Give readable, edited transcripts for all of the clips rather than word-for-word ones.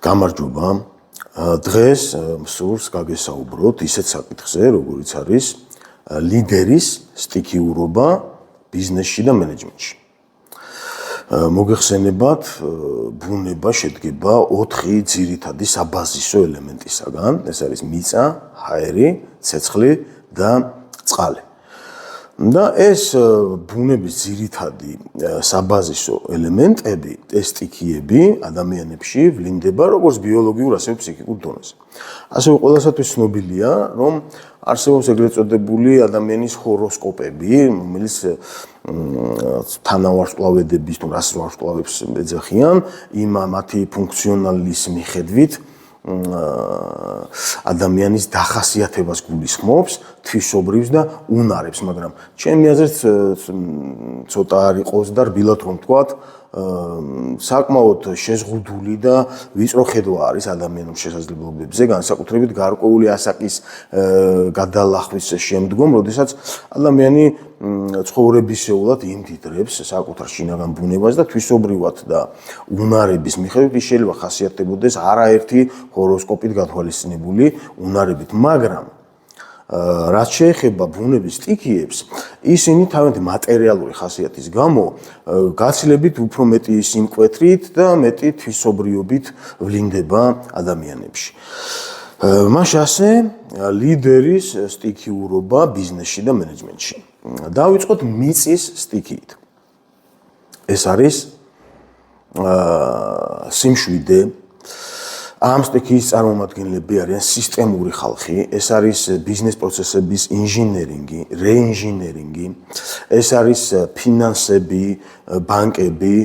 გამარჯობა. დღეს მსურს გაგესაუბროთ ისეთ საკითხზე, როგორიც არის ლიდერის სტიქიურობა ბიზნესში და მენეჯმენტში. მოგეხსენებათ, ბუნება შედგება 4 ძირითადი საბაზისო ელემენტისაგან. ეს არის მიწა, ჰაერი, ცეცხლი და წყალი. და ეს ბუნების ძირითადი საბაზისო ელემენტები, ეს სტიქიები ადამიანებში ვლინდება როგორც ბიოლოგიურ, ასევე ფსიქიკურ დონეზე. ასევე ყველასათვის ცნობილია, რომ არსებობს ეგრეთ წოდებული ადამიანის ჰოროსკოპები, რომელიც თანავარსკვლავედების თუ რას ვარსკვლავებს ეძახიან, მათი ფუნქციონალის მიხედვით ადამიანის დახასიათებას გულისხმობს, თვისობრივს და უნარებს, მაგრამ ჩემი აზრით ცოტა არ იყოს და რბილად რომ ვთქვათ, საკმაოდ შეზღუდული და ვიწრო ხედვა არის ადამიანურ შესაძლებლობებზე, განსაკუთრებით გარკვეული ასაკის გადალახვის შემდგომ, როდესაც ადამიანი ცხოვრებისეულად იმდიდრებს საკუთარ შინაგან ბუნებას და თვისობრივად და უნარების მიხედვით ის შეიძლება ხასიათდებოდეს არაერთი ჰოროსკოპით გათვალისწინებული უნარებით, მაგრამ რაც შეეხება ბუნების სტიქიებს, ისინი თავიანთი მატერიალური ხასიათის გამო გაცილებით უფრო მეტი სიმკვეთრით და მეტი თვისობრიობით ვლინდება ადამიანებში. მაშ ასე ლიდერის სტიქიურობა ბიზნესში და მენეჯმენტში. დავიწყოთ მიწის სტიქიით. ეს არის სიმშვიდე. ამ სტიქიის წარმომადგენლები არიან სისტემური ხალხი, ეს არის ბიზნეს პროცესების ინჟინერინგი, რეინჟინერინგი, ეს არის ფინანსები, ბანკები,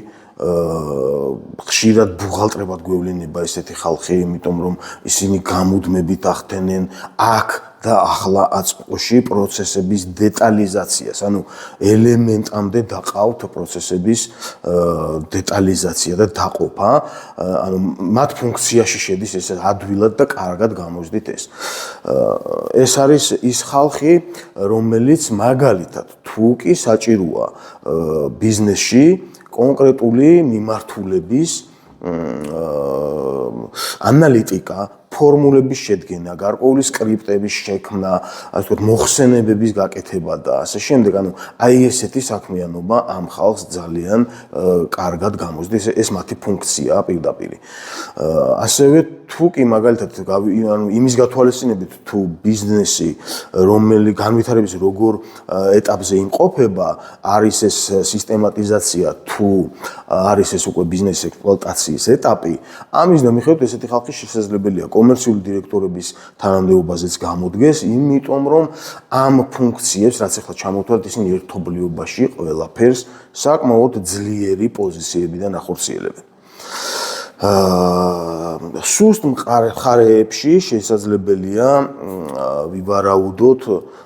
ხშირად ბუღალტრებად გვევლინება ესეთი ხალხი, იმიტომ რომ ისინი გამუდმებით ახდენენ აქ და ახლა აწყოში პროცესების დეტალიზაციას, ანუ ელემენტამდე დაყავთ პროცესების დეტალიზაცია და დაყოფა, ანუ მათ ფუნქციაში შედის ეს ადვილად და კარგად გამოვზდით ეს. ეს არის ის ხალხი, რომელიც მაგალითად თუ კი საჭიროა ბიზნესში კონკრეტული მიმართულების ანალიტიკა, ფორმულების შედგენა, გარკვეული სკრიპტების შექმნა, ასე ვთქვათ, მოხსენებების გაკეთება და ასე შემდეგ, ანუ აი ესეთი საქმიანობა ამ ხალხს ძალიან კარგად გამოსდის, ეს მათი ფუნქციაა პირდაპირ. ასევე თუ კი მაგალითად ანუ იმის გათვალისწინებით თუ ბიზნესი, რომელი განვითარების როგორ ეტაპზე იმყოფება, არის ეს სისტემატიზაცია თუ არის ეს უკვე ბიზნესის ექსპლუატაციის ეტაპი, ამის მიხედვით ესეთი ხალხი შესაძლებელია კომერციული დირექტორების თანამდებობაზეც გამოდგეს, იმიტომ რომ ამ ფუნქციებს, რაც ახლა ჩამოვთვალეთ, ისინი ერთობლიობაში ყველაფერს საკმაოდ ძლიერი პოზიციებიდან ახორციელებენ. სუსტ მხარეებში შესაძლებელია ვივარაუდოთ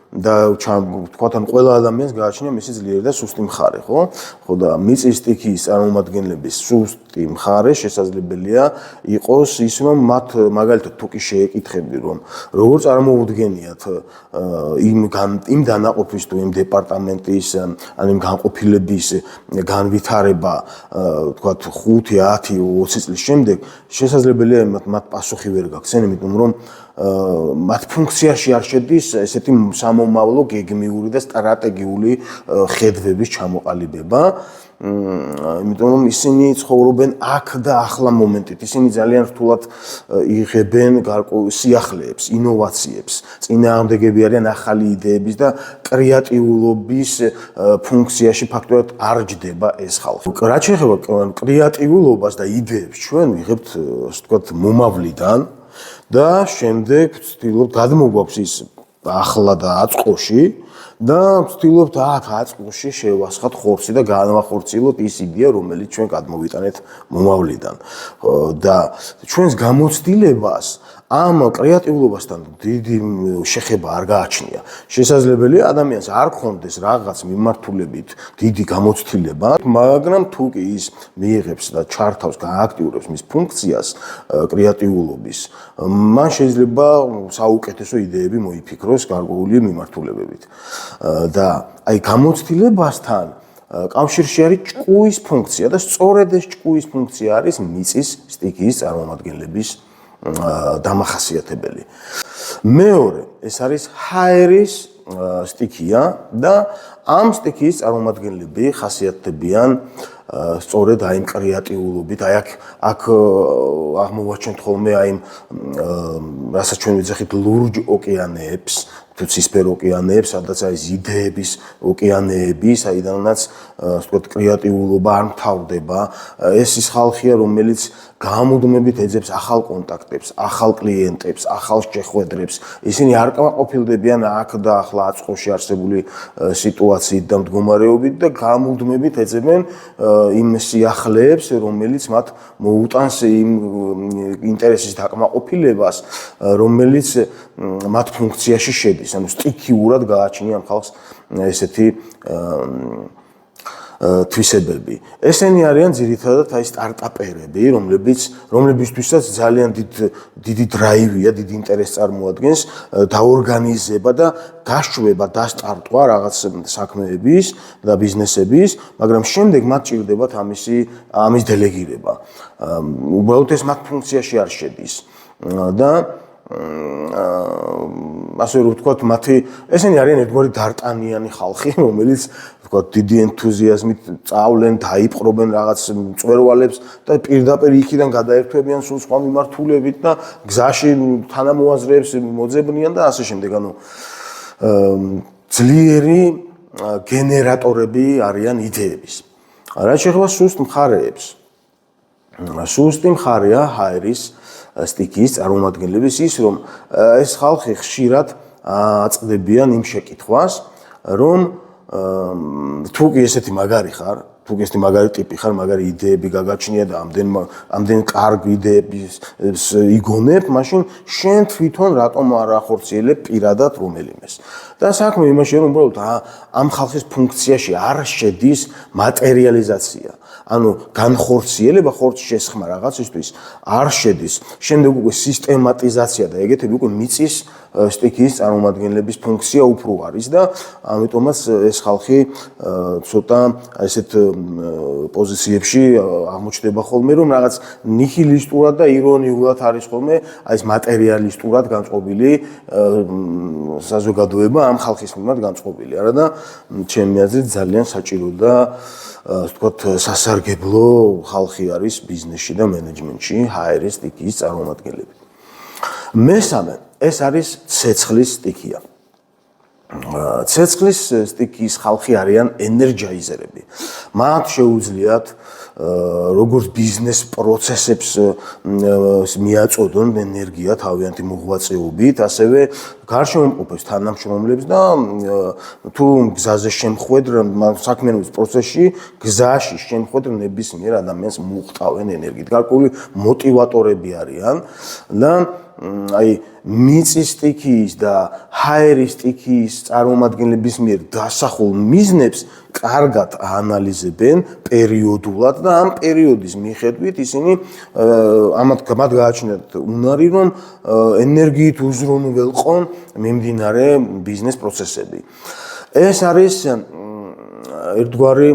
და ვთქვათ, ან ყველა ადამიანს გააჩნია მისი ძლიერი და სუსტი მხარე, ხო? ხო და მიწის სტიქიის წარმომადგენლების სუსტი მხარე შესაძლებელია იყოს ის, რომ მათ მაგალითად თუ კი შეეკითხებდი, რომ როგორ წარმოუდგენიათ იმ დანაყოფის თუ იმ დეპარტამენტის, ან იმ განყოფილების განვითარება, ვთქვათ 5, 10, 20 წლის შემდეგ, შესაძლებელია მათ პასუხი ვერ გაქცენ, იმიტომ რომ მათ ფუნქციაში არ შედის ესეთი სამომავლო გეგმიური და სტრატეგიული ხედვების ჩამოყალიბება, იმიტომ რომ ისინი ცხოვრობენ აქ და ახლა მომენტით, ისინი ძალიან რთულად იღებენ გარკვეულ სიახლეებს, ინოვაციებს, წინააღმდეგები არიან ახალი იდეების და კრეატიულობის ფუნქციაში ფაქტობრივად არ ჯდება ეს ხალხი. რაც შეეხება კრეატიულობას და იდეებს, ჩვენ ვიღებთ, ასე ვთქვათ, მომავლიდან და შემდეგ ვცდილობთ გადმოგვაქვს ის ახლა და აწყოში და ვცდილობთ აქ აწყოში შევასხათ ხორცი და განვახორციელოთ ის იდეა, რომელიც ჩვენ გადმოვიტანეთ მომავლიდან. და ჩვენს გამოცდილებას ამ კრეატიულობასთან დიდი შეხება არ გააჩნია. შესაძლებელია ადამიანს არ გქონდეს რაღაც მიმართულებით დიდი გამოცდილება, მაგრამ თუ კი ის მიიღებს და ჩართავს, გააქტიურებს მის ფუნქციას კრეატიულობის, მან შეიძლება საუკეთესო იდეები მოიფიქროს გარკვეული მიმართულებებით. და აი გამოცდილებასთან კავშირში არის ჭკუის ფუნქცია და სწორედ ეს ჭკუის ფუნქცია არის მიწის სტიქიის წარმომადგენლების დამახასიათებელი. მეორე, ეს არის ჰაერის სტიქია და ამ სტიქიის წარმომადგენლები ხასიათდებიან სწორედ აი კრეატიულობით, აი აქ აღმოვაჩენთ ხოლმე აი რასაც ჩვენ ვიძახით ლურჯ ოკეანეებს, თუ ცისფერ ოკეანეებს, სადაც აი იდეების ოკეანეები, საიდანაც ასე ვთქვათ კრეატიულობა არ მთავრდება. ეს ის ხალხია, რომელიც გამუდმებით ეძებს ახალ კონტაქტებს, ახალ კლიენტებს, ახალ შეხვედრებს. ისინი არ კმაყოფილდებიან აქ და ახლა აწყოში არსებული სიტუაციით და მდგომარეობით და გამუდმებით ეძებენ იმ სიახლეებს, რომელიც მათ მოუტანს იმ ინტერესის დაკმაყოფილებას, რომელიც მათ ფუნქციაში შედის. ანუ სტიქიურად გააჩნია ამ ხალხს ესეთი თვისებები. ესენი არიან ძირითადად აი სტარტაპერები, რომლებისთვისაც ძალიან დიდი დრაივია, დიდი ინტერესი წარმოადგენს დაორგანიზება და გაშვება, დასტარტვა რაღაც საქმეების და ბიზნესების, მაგრამ შემდეგ მათ ჭირდებათ ამის დელეგირება. უბრალოდ ეს მათ ფუნქციაში არ შედის და ასე რომ ვთქვათ, ესენი არიან ერთგვარი დარტანიანი ხალხი, რომელიც ვთქვათ, დიდი ენთუზიაზმით წავლენ, დაიპყრობენ რაღაც მწვერვალებს და პირდაპირ იქიდან გადაერთვებიან სულ სხვა მიმართულებით და გზაში თანამოაზრეებს მოძებნიან და ასე შემდეგ. ანუ ძლიერი გენერატორები არიან იდეების. რაც შეეხება სუსტ მხარეებს. სუსტი მხარეა ჰაერის სტიქიის წარმომადგენლების ის, რომ ეს ხალხი ხშირად აწყდებიან იმ შეკითხვას, რომ თუ კი ესეთი მაგარი ხარ, თუ კი ესეთი მაგარი ტიპი ხარ, მაგარი იდეები გაგაჩნია და ამდენ კარგი იდეების იგონებ, მაშინ შენ თვითონ რატომ არ ახორციელებ პირადად რომელიმეს. და საქმე იმაშია, რომ უბრალოდ ამ ხალხის ფუნქციაში არ შედის მატერიალიზაცია. ანუ განხორციელება, ხორცს შესხმა რაღაცისთვის არ შედის. შემდეგ უკვე სისტემატიზაცია და ეგეთები უკვე მიწის სტიქიის წარმომადგენლების ფუნქცია უფრო არის და ამიტომაც ეს ხალხი ცოტა ესეთ პოზიციებში აღმოჩნდება ხოლმე, რომ რაღაც ნიჰილისტურად და ირონიულად არის ხოლმე აი ეს მატერიალისტურად განწყობილი საზოგადოება ამ ხალხის მიმართ განწყობილი. არა და ჩემი აზრით ძალიან საჭირო და ასე ვთქვათ, სასარგებლო ხალხი არის ბიზნესში და მენეჯმენტში ჰაერის სტიქიის წარმომადგენლები. მესამე, ეს არის ცეცხლის სტიქია. ცეცხლის სტიქიის ხალხი არიან ენერგიზერები. მათ შეუძლიათ როგორც ბიზნეს პროცესებს მიაწოდონ ენერგია თავიანთი მოღვაწეობით, ასევე გარშემოყოფებს თანამშრომლებს და თუ გზაზე შემხვედრ საქმიანობის პროცესში, გზაში შემხვედრ ნებისმიერ ადამიანს მოუხტავენ ენერგიით. გარკვეული მოტივატორები არიან და აი მიწის სტიქიის და ჰაერის სტიქიის წარმომადგენლების მიერ დასახულ მიზნებს კარგად აანალიზებენ პერიოდულად და ამ პერიოდის მიხედვით ისინი მათ გააჩნიათ უნარი, რომ ენერგიით უზრუნველყონ მიმდინარე ბიზნეს პროცესები. ეს არის ერთგვარი,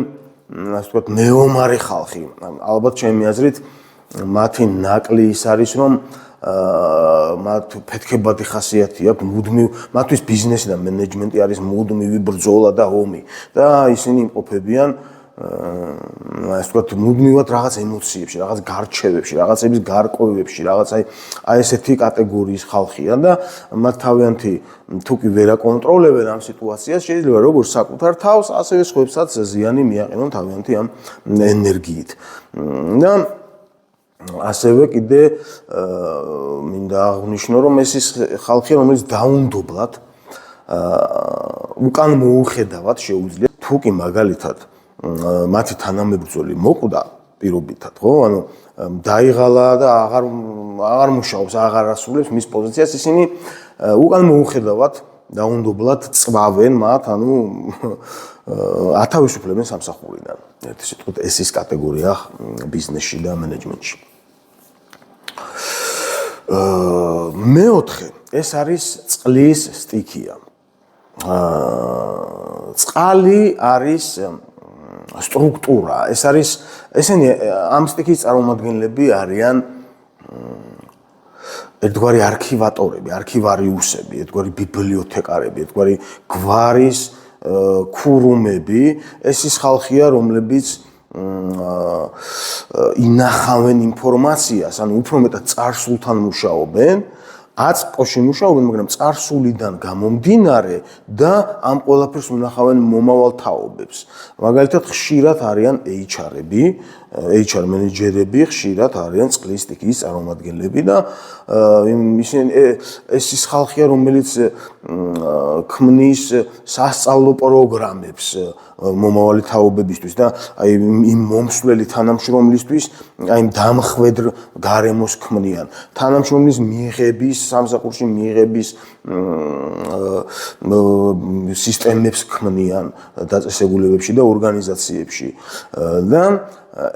ასე ვთქვათ, მეომარი ხალხი. ალბათ ჩემი აზრით, მათი ნაკლი ის არის, რომ მათ ფეთქებადი ხასიათი აქვს, მათთვის ბიზნესი და მენეჯმენტი არის მუდმივი ბრძოლა და ომი და ისინი იმყოფებიან ასე ვთქვათ, მუდმივად რაღაც ემოციებში, რაღაც გარჩევებში, რაღაცების გარკვევებში, რაღაც აი ესეთი კატეგორიის ხალხია და მათ თავიანთი თუ კი ვერ აკონტროლებენ ამ სიტუაციას, შეიძლება როგორც საკუთარ თავს, ასევე სხვებსაც ზიანი მიაყენონ თავიანთი ამ ენერგიით. და ასევე კიდე მინდა აღვნიშნო, რომ ეს ის ხალხია, რომელიც დაუნდობლად უკან მოუხედავად შეუძლია, თუ კი მაგალითად მათი თანამებრძოლი მოკვდა პირობითად, ხო? ანუ დაიღალა და აღარ მუშაობს, აღარ ასრულებს მის პოზიციას, ისინი უკან მოუხედავად დაუნდობლად წვავენ მათ, ანუ ათავისუფლებენ სამსახურიდან. ერთი სიტყვით, ეს ის კატეგორია ბიზნესში და მენეჯმენტში. მეოთხე, ეს არის წყლის სტიქია. წყალი არის სტრუქტურა. ესენი ამ სტიქის წარმომადგენლები არიან ერთგვარი არქივატორები, არქივარიუსები, ერთგვარი ბიბლიოთეკარები, ერთგვარი გვარის ქურუმები. ეს ის ხალხია, რომლებიც ინახავენ ინფორმაციას, ანუ უფრო მეტად წარსულთან მუშაობენ, აწყოში მუშაობენ, მაგრამ წარსულიდან გამომდინარე და ამ ყველაფერს უნახავენ მომავალ თაობებს. მაგალითად, ხშირად არიან HR-ები, HR მენეჯერები, ხშირად არიან წყლის სტიქიის წარმომადგენლები და ეს ის ხალხია, რომელიც ქმნის სასწავლო პროგრამებს მომავალი თაობებისთვის და აი იმ მომსვლელი თანამშრომლისთვის აი იმ დამხვედრ გარემოს ქმნიან. თანამშრომლის მიღების, სამსახურში მიღების სისტემებს ქმნიან დაწესებულებებში და ორგანიზაციებში. და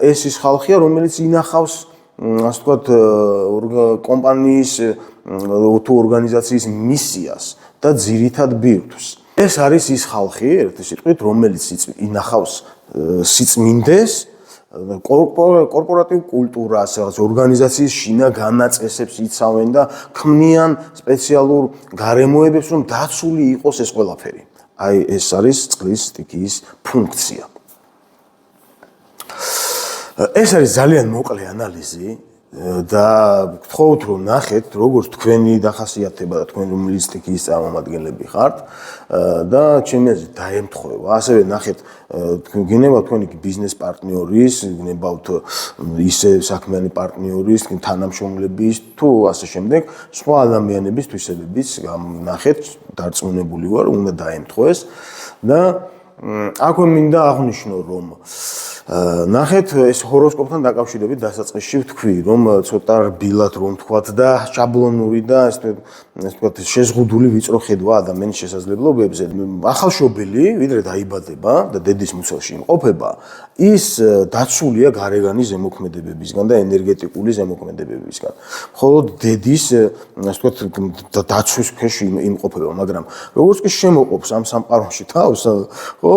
ეს ის ხალხია, რომელიც ინახავს, ასე ვთქვათ, კომპანიის თუ ორგანიზაციის მისიას და ძირითად ბირთვს. ეს არის ის ხალხი, ერთი სიტყვით, რომელიც ინახავს სიწმინდეს, კორპორატიულ კულტურას, ორგანიზაციის შინაგანაწესებს იცავენ და ქმნიან სპეციალურ გარემოებებს, რომ დაცული იყოს ეს ყველაფერი. აი ეს არის წყლის სტიქიის ფუნქცია. ეს არის ძალიან მოკლე ანალიზი და გთხოვთ რომ ნახეთ როგორც თქვენი დახასიათება და თქვენ რომლის სტიქიის წარმომადგენლები ხართ და ჩემი აზრით დაემთხვევა. ასევე ნახეთ გინებავთ თქვენი ბიზნეს პარტნიორის, გინებავთ ისე საქმიანი პარტნიორის, თანამშრომლების თუ ასე შემდეგ სხვა ადამიანების თვისებებიც ნახეთ, დარწმუნებული ვარ, უნდა დაემთხვეს და აქვე მინდა აღვნიშნო რომ ნახეთ ეს ჰოროსკოპთან დაკავშირებით დასაწყისში ვთქვი რომ ცოტა რბილად რომ ვთქვათ და შაბლონური და ესე ვთქვათ შეზღუდული ვიწრო ხედვა ადამიანის შესაძლებლობებზე. ახალშობილი ვიდრე დაიბადება და დედის მუცელში იმყოფება, ის დაცულია გარეგანი ზემოქმედებებისგან და ენერგეტიკული ზემოქმედებებისგან. მხოლოდ დედის ასე ვთქვათ დაცვის ქვეშ იმყოფება, მაგრამ როგორც კი შემოყოფს ამ სამყაროში თავს, ხო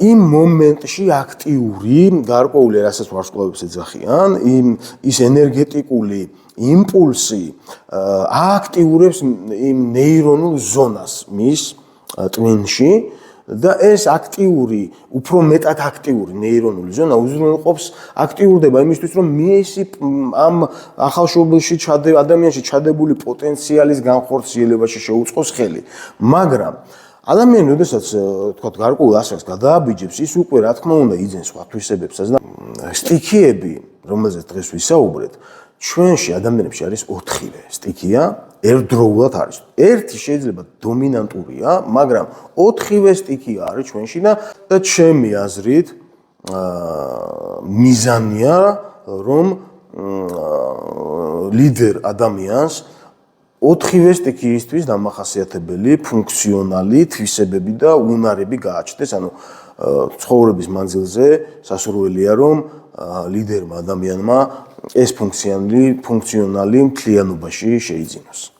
იმ მომენტში აქტიური გარკვეული რასაც ვარსკვლავებს ეძახიან, ის ენერგეტიკული იმპულსი აქტიურებს იმ ნეირონულ ზონას მის ტვინში და ეს აქტიური, უფრო მეტად აქტიური ნეირონული ზონა უზრუნველყოფს აქტიურდება იმისთვის, რომ მისი ამ ახალშობილში ადამიანში ჩადებული პოტენციალის განხორციელებაში შეუწყოს ხელი. მაგრამ ადამიანი, როდესაც თქვათ გარკვეულ ასაკს გადააბიჯებს, ის უკვე რა თქმა უნდა იძენს სხვა თვისებებსაც და სტიქიები, რომელზეც დღეს ვისაუბრეთ, ჩვენში ადამიანებში არის 4-ვე სტიქია, ერთდროულად არის. ერთი შეიძლება დომინანტურია, მაგრამ 4-ვე სტიქია არის ჩვენში და ჩემი აზრით მიზანია, რომ ლიდერ ადამიანს 4-ვე სტიქიისთვის დამახასიათებელი ფუნქციონალი თვისებები და უნარები გააჩნდეს, ანუ ცხოვრების მანძილზე სასურველია, რომ ლიდერმა ადამიანმა ეს ფუნქციონალი მთლიანობაში შეიძინოს.